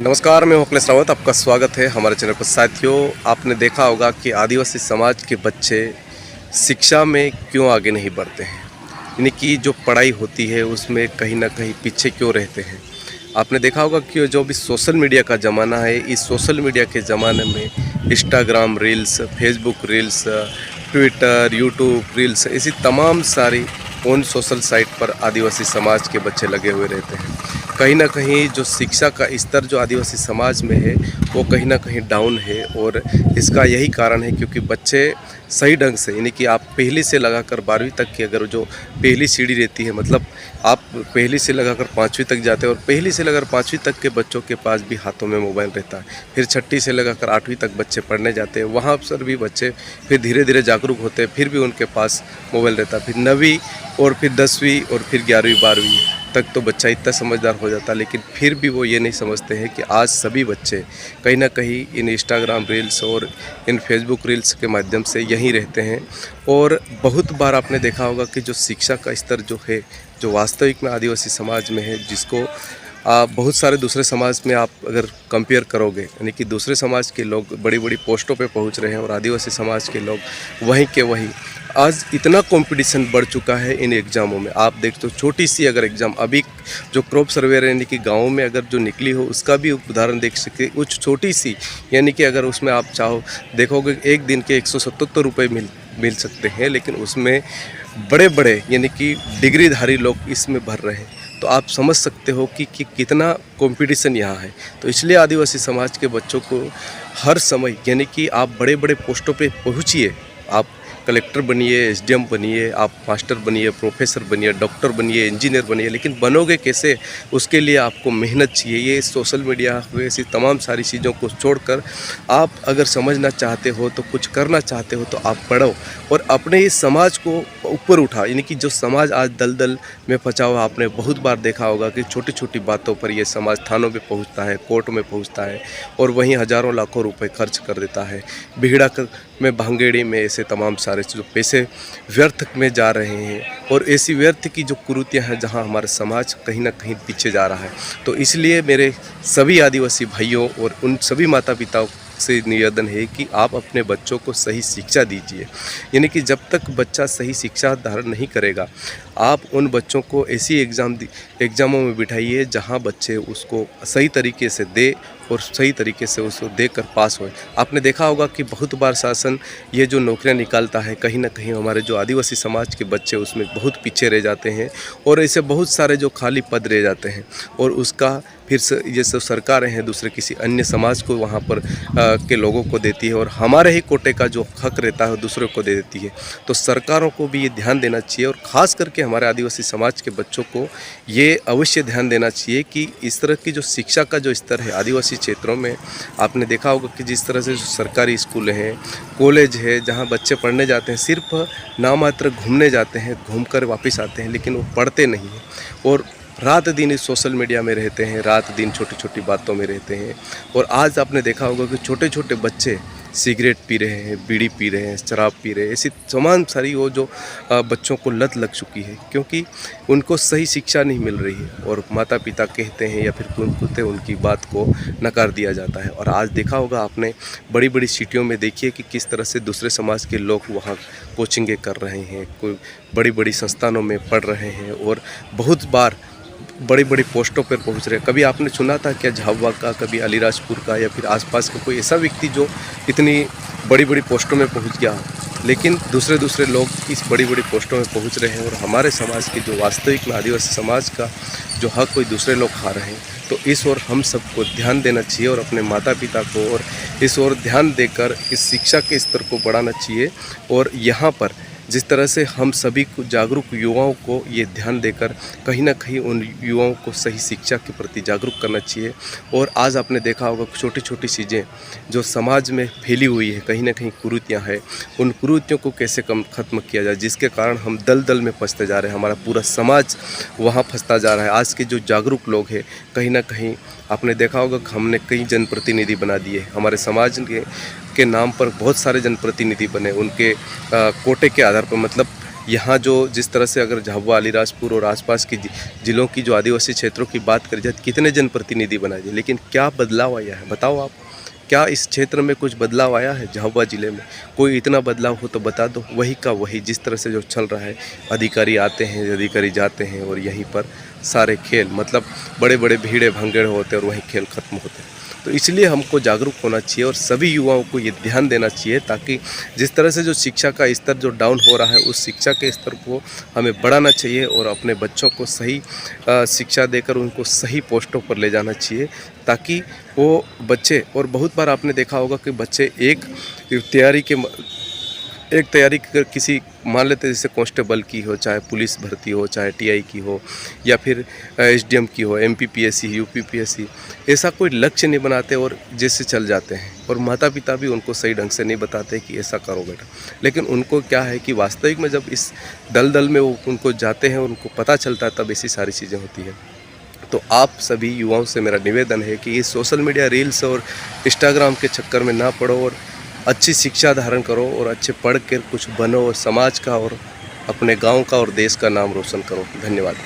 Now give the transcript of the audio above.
नमस्कार, मैं हूं अखिलेश रावत। आपका स्वागत है हमारे चैनल पर। साथियों, आपने देखा होगा कि आदिवासी समाज के बच्चे शिक्षा में क्यों आगे नहीं बढ़ते हैं, यानी कि जो पढ़ाई होती है उसमें कहीं ना कहीं पीछे क्यों रहते हैं। आपने देखा होगा कि जो भी सोशल मीडिया का ज़माना है, इस सोशल मीडिया के ज़माने में Instagram reels, Facebook reels, Twitter, YouTube reels, ऐसी तमाम सारी उन सोशल साइट पर आदिवासी समाज के बच्चे लगे हुए रहते हैं। कहीं ना कहीं जो शिक्षा का स्तर जो आदिवासी समाज में है वो कहीं ना कहीं डाउन है, और इसका यही कारण है क्योंकि बच्चे सही ढंग से, यानी कि आप पहली से लगाकर 12वीं तक की अगर जो पहली सीढ़ी रहती है, मतलब आप पहली से लगाकर 5वीं तक जाते हैं और पहली से लगाकर 5वीं तक के बच्चों के पास भी हाथों में मोबाइल रहता है। फिर छठी से लगाकर 8वीं तक बच्चे पढ़ने जाते हैं, वहाँ पर भी बच्चे फिर धीरे धीरे जागरूक होते हैं, फिर भी उनके पास मोबाइल रहता है। फिर 9वीं और फिर 10वीं और फिर 11वीं 12वीं तक तो बच्चा इतना समझदार हो जाता है, लेकिन फिर भी वो ये नहीं समझते हैं कि आज सभी बच्चे कहीं ना कहीं इन इंस्टाग्राम रील्स और इन फेसबुक रील्स के माध्यम से यहीं रहते हैं। और बहुत बार आपने देखा होगा कि जो शिक्षा का स्तर जो है, जो वास्तविक में आदिवासी समाज में है, जिसको आप बहुत सारे दूसरे समाज में आप अगर कंपेयर करोगे, यानी कि दूसरे समाज के लोग बड़ी बड़ी पोस्टों पे पहुंच रहे हैं और आदिवासी समाज के लोग वहीं के वहीं। आज इतना कंपटीशन बढ़ चुका है इन एग्ज़ामों में। आप देख तो छोटी सी अगर एग्ज़ाम अभी जो क्रॉप सर्वे यानी कि गाँव में अगर जो निकली हो, उसका भी उदाहरण देख सकते। कुछ छोटी सी, यानी कि अगर उसमें आप चाहो देखोगे एक दिन के 177 रुपये मिल सकते हैं, लेकिन उसमें बड़े बड़े यानी कि डिग्रीधारी लोग इसमें भर रहे हैं। तो आप समझ सकते हो कि कितना कंपटीशन यहाँ है। तो इसलिए आदिवासी समाज के बच्चों को हर समय, यानी कि आप बड़े बड़े पोस्टों पे पहुँचिए, आप कलेक्टर बनिए, एसडीएम बनिए, आप मास्टर बनिए, प्रोफेसर बनिए, डॉक्टर बनिए, इंजीनियर बनिए, लेकिन बनोगे कैसे, उसके लिए आपको मेहनत चाहिए। ये सोशल मीडिया ऐसी तमाम सारी चीज़ों को छोड़कर आप अगर समझना चाहते हो, तो कुछ करना चाहते हो, तो आप पढ़ो और अपने इस समाज को ऊपर उठा। यानी कि जो समाज आज दलदल में फंसा हुआ, आपने बहुत बार देखा होगा कि छोटी छोटी बातों पर ये समाज थानों में पहुंचता है, कोर्ट में पहुंचता है और वहीं हज़ारों लाखों रुपए खर्च कर देता है। बिगड़ा कर में भांगेड़ी में ऐसे तमाम सारे जो पैसे व्यर्थ में जा रहे हैं, और ऐसी व्यर्थ की जो कुरीतियाँ हैं जहां हमारा समाज कहीं ना कहीं पीछे जा रहा है। तो इसलिए मेरे सभी आदिवासी भाइयों और उन सभी माता पिताओं से निवेदन है कि आप अपने बच्चों को सही शिक्षा दीजिए। यानी कि जब तक बच्चा सही शिक्षा धारण नहीं करेगा, आप उन बच्चों को ऐसी एग्ज़ामों में बिठाइए जहां बच्चे उसको सही तरीके से दे और सही तरीके से उसको देकर पास होए। आपने देखा होगा कि बहुत बार शासन ये जो नौकरियां निकालता है, कहीं ना कहीं हमारे जो आदिवासी समाज के बच्चे उसमें बहुत पीछे रह जाते हैं, और ऐसे बहुत सारे जो खाली पद रह जाते हैं, और उसका फिर से ये सब सरकारें हैं दूसरे किसी अन्य समाज को वहाँ पर के लोगों को देती है, और हमारे ही कोटे का जो हक रहता है दूसरों को दे देती है। तो सरकारों को भी ये ध्यान देना चाहिए, और ख़ास करके हमारे आदिवासी समाज के बच्चों को ये अवश्य ध्यान देना चाहिए कि इस तरह की जो शिक्षा का जो स्तर है आदिवासी क्षेत्रों में, आपने देखा होगा कि जिस तरह से जो सरकारी स्कूल हैं, कॉलेज है, जहाँ बच्चे पढ़ने जाते हैं, सिर्फ नामात्र घूमने जाते हैं, घूमकर वापस आते हैं, लेकिन वो पढ़ते नहीं हैं और रात दिन इस सोशल मीडिया में रहते हैं, रात दिन छोटी छोटी बातों में रहते हैं। और आज आपने देखा होगा कि छोटे छोटे बच्चे सिगरेट पी रहे हैं, बीड़ी पी रहे हैं, शराब पी रहे हैं, ऐसी तमाम सारी वो जो बच्चों को लत लग चुकी है, क्योंकि उनको सही शिक्षा नहीं मिल रही है और माता पिता कहते हैं या फिर कुछ उनकी बात को नकार दिया जाता है। और आज देखा होगा आपने बड़ी बड़ी सिटियों में, देखिए कि किस तरह से दूसरे समाज के लोग वहाँ कोचिंगें कर रहे हैं, कोई बड़ी बड़ी संस्थानों में पढ़ रहे हैं और बहुत बार बड़ी बड़ी पोस्टों पर पहुंच रहे हैं। कभी आपने सुना था क्या झाबुआ का, कभी अलीराजपुर का या फिर आसपास का कोई ऐसा व्यक्ति जो इतनी बड़ी बड़ी पोस्टों में पहुंच गया? लेकिन दूसरे लोग इस बड़ी बड़ी पोस्टों में पहुंच रहे हैं, और हमारे समाज के जो वास्तविक में आदिवासी समाज का जो हक कोई दूसरे लोग खा रहे हैं। तो इस ओर हम सबको ध्यान देना चाहिए और अपने माता पिता को और इस ओर ध्यान देकर इस शिक्षा के स्तर को बढ़ाना चाहिए। और यहाँ पर जिस तरह से हम सभी को जागरूक युवाओं को ये ध्यान देकर कहीं ना कहीं उन युवाओं को सही शिक्षा के प्रति जागरूक करना चाहिए। और आज आपने देखा होगा छोटी छोटी चीज़ें जो समाज में फैली हुई है, कहीं ना कहीं कुरीतियाँ हैं, उन कुरीतियों को कैसे ख़त्म किया जाए, जिसके कारण हम दलदल में फंसते जा रहे हैं, हमारा पूरा समाज वहाँ फंसता जा रहा है। आज के जो जागरूक लोग हैं, कहीं ना कहीं आपने देखा होगा कि हमने कई जनप्रतिनिधि बना दिए, हमारे समाज के नाम पर बहुत सारे जनप्रतिनिधि बने, उनके कोटे के आधार पर, मतलब यहाँ जो जिस तरह से अगर झाबुआ, अलीराजपुर और आसपास की जिलों की जो आदिवासी क्षेत्रों की बात करी जाए, कितने जनप्रतिनिधि बनाए जाए, लेकिन क्या बदलाव आया है बताओ आप? क्या इस क्षेत्र में कुछ बदलाव आया है? झाबुआ ज़िले में कोई इतना बदलाव हो तो बता दो। वही का वही जिस तरह से जो चल रहा है, अधिकारी आते हैं, अधिकारी जाते हैं और यहीं पर सारे खेल मतलब बड़े बड़े भीड़े भंगेड़ होते हैं और वहीं खेल खत्म होते हैं। तो इसलिए हमको जागरूक होना चाहिए और सभी युवाओं को ये ध्यान देना चाहिए, ताकि जिस तरह से जो शिक्षा का स्तर जो डाउन हो रहा है, उस शिक्षा के स्तर को हमें बढ़ाना चाहिए और अपने बच्चों को सही शिक्षा देकर उनको सही पोस्टों पर ले जाना चाहिए, ताकि वो बच्चे, और बहुत बार आपने देखा होगा कि बच्चे एक तैयारी किसी मान लेते जैसे कांस्टेबल की हो, चाहे पुलिस भर्ती हो, चाहे टीआई की हो, या फिर एसडीएम की हो, एमपीपीएससी, यूपीपीएससी, ऐसा कोई लक्ष्य नहीं बनाते और जैसे चल जाते हैं। और माता पिता भी उनको सही ढंग से नहीं बताते कि ऐसा करो बेटा, लेकिन उनको क्या है कि वास्तविक में जब इस दलदल में वो उनको जाते हैं, उनको पता चलता है, तब ऐसी सारी चीज़ें होती हैं। तो आप सभी युवाओं से मेरा निवेदन है कि ये सोशल मीडिया रील्स और इंस्टाग्राम के चक्कर में ना पड़ो और अच्छी शिक्षा धारण करो और अच्छे पढ़ कर कुछ बनो और समाज का और अपने गांव का और देश का नाम रोशन करो। धन्यवाद।